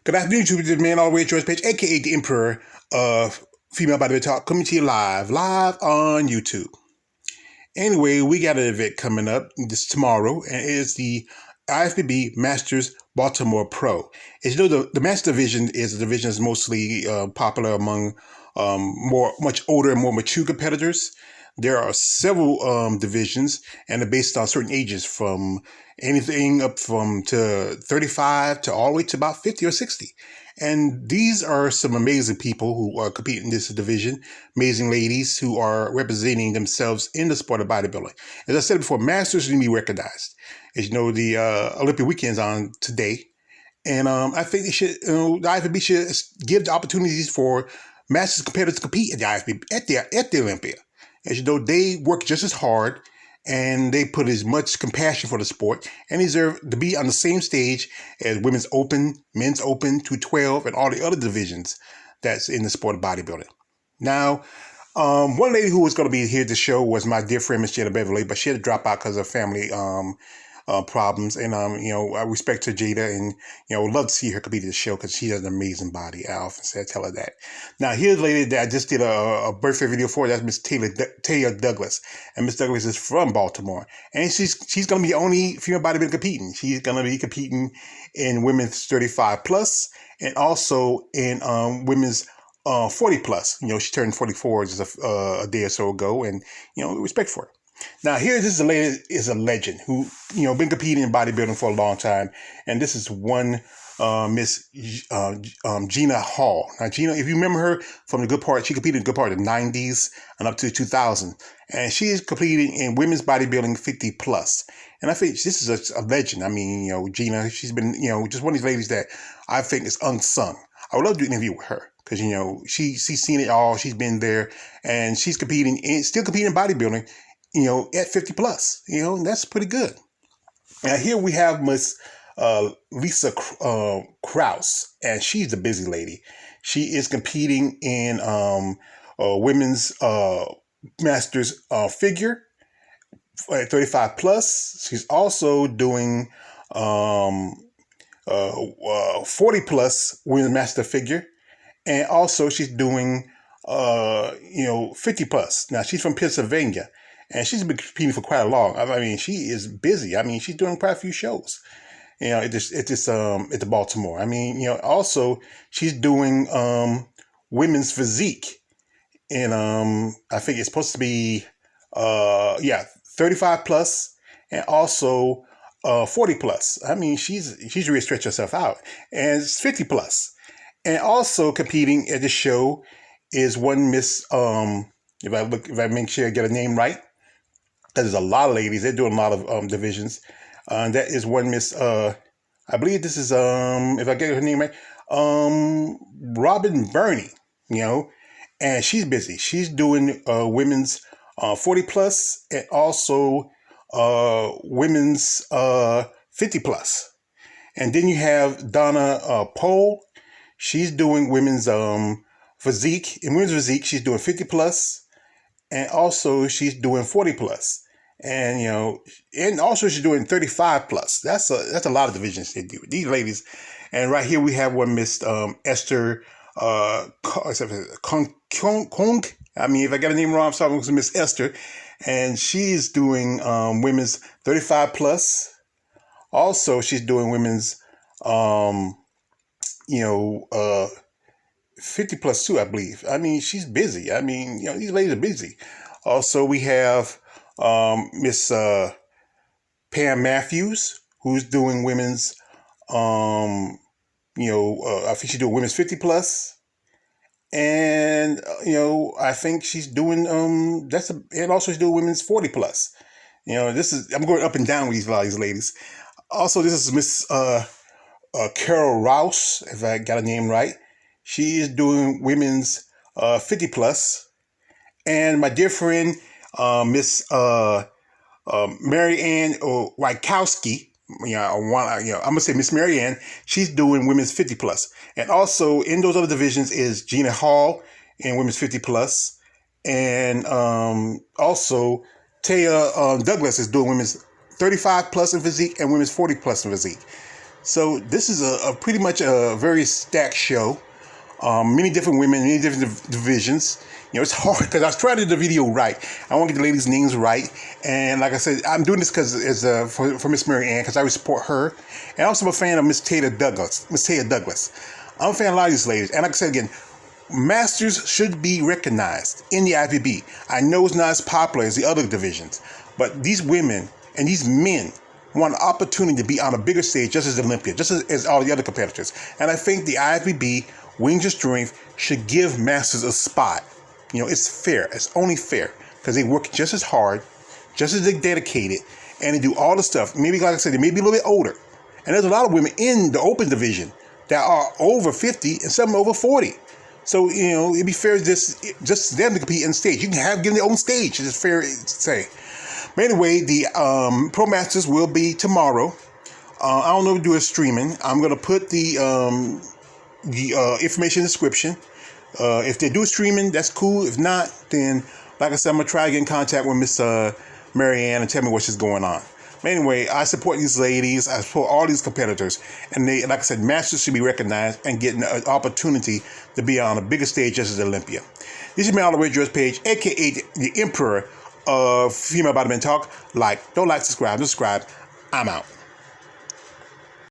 Good afternoon, to the man all the way at George Page, aka the Emperor of Female Bodybuilding Talk, coming to you live on YouTube. Anyway, we got an event coming up this tomorrow, and it's the IFBB Masters Baltimore Pro. As you know, the Master Division is a division that's mostly popular among much older and more mature competitors. There are several divisions, and they're based on certain ages, from anything up from to 35 to all the way to about 50 or 60. And these are some amazing people who are competing in this division, amazing ladies who are representing themselves in the sport of bodybuilding. As I said before, Masters need to be recognized. As you know, the Olympic weekend's on today, and I think they should, the IFBB should give the opportunities for Masters competitors to compete at the IFBB, at the Olympia. As you know, they work just as hard and they put as much compassion for the sport and deserve to be on the same stage as Women's Open, Men's Open, 212, and all the other divisions that's in the sport of bodybuilding. Now, one lady who was going to be here at the show was my dear friend, Miss Jada Beverly, but she had to drop out because of family problems. And, I respect her, Jada, and, would love to see her compete at the show because she has an amazing body. I often say, I tell her that. Now, here's a lady that I just did a birthday video for. That's Miss Taylor Douglas. And Miss Douglas is from Baltimore. And she's going to be the only female bodybuilder competing. She's going to be competing in women's 35 plus and also in women's 40 plus. She turned 44 just a day or so ago, and, respect for her. Now, here, this is a lady, is a legend who, been competing in bodybuilding for a long time. And this is one Miss Gina Hall. Now, Gina, if you remember her from the good part, she competed in the good part of the 90s and up to 2000. And she is competing in women's bodybuilding 50 plus. And I think this is a legend. I mean, Gina, she's been, just one of these ladies that I think is unsung. I would love to do an interview with her because, she's seen it all. She's been there and she's competing, still competing in bodybuilding, at 50 plus, and that's pretty good. Now here we have Miss Lisa Krause, and she's a busy lady. She is competing in women's masters figure at 35 plus. She's also doing 40 plus women's master figure, and also she's doing 50 plus. Now she's from Pennsylvania. And she's been competing for quite a long. I mean, she is busy. I mean, she's doing quite a few shows. At the Baltimore. I mean, also she's doing women's physique, and I think it's supposed to be 35 plus, and also 40 plus. I mean, she's really stretched herself out, and it's 50 plus, and also competing at the show is one Miss. If I make sure I get a name right. There's a lot of ladies. They're doing a lot of divisions. That is one Miss, I believe this is, if I get her name right, Robin Burney, and she's busy. She's doing women's 40 plus and also women's 50 plus. And then you have Donna Pohl. She's doing women's physique. In women's physique, she's doing 50 plus. And also she's doing 40 plus, and and also she's doing 35 plus. That's a lot of divisions they do. These ladies, and right here we have one Miss Esther Kong. I mean, if I got her name wrong, I'm sorry, it was Miss Esther, and she's doing women's 35 plus. Also, she's doing women's 50 plus 2, I believe. I mean, she's busy. I mean, these ladies are busy. Also, we have Miss Pam Matthews, who's doing women's, I think she's doing women's 50 plus. And, I think she's doing, and also she's doing women's 40 plus. I'm going up and down with a lot of these ladies. Also, this is Miss Carol Rouse, if I got her name right. She is doing women's 50 plus, and my dear friend Miss Mary Ann Wykowski. I'm gonna say Miss Mary Ann. She's doing women's 50 plus, and also in those other divisions is Gina Hall in women's 50 plus, and also Taylor Douglas is doing women's 35 plus in physique and women's 40 plus in physique. So this is a pretty much a very stacked show. Many different women, many different divisions. It's hard because I was trying to do the video right. I want to get the ladies' names right. And like I said, I'm doing this because it's for Miss Mary Ann, because I support her. And also I'm a fan of Miss Taya Douglas. I'm a fan of a lot of these ladies. And like I said again, masters should be recognized in the IFBB. I know it's not as popular as the other divisions, but these women and these men want an opportunity to be on a bigger stage, just as Olympia, just as all the other competitors. And I think the IFBB, Wings of Strength, should give masters a spot. It's fair. It's only fair because they work just as hard, just as dedicated, and they do all the stuff. Maybe, like I said, they may be a little bit older. And there's a lot of women in the open division that are over 50 and some over 40. So, it'd be fair just them to compete in stage. You can give them their own stage. It's fair to say. But anyway, the Pro Masters will be tomorrow. I don't know if we do a streaming. I'm going to put the information in the description. If they do streaming, that's cool. If not, then, like I said, I'm going to try to get in contact with Miss Mary Ann and tell me what's going on. But anyway, I support these ladies. I support all these competitors. And they, like I said, masters should be recognized and getting an opportunity to be on a bigger stage just as Olympia. This is me all the way, George Page, a.k.a. the Emperor of Female Body Man Talk. Don't like, subscribe. I'm out.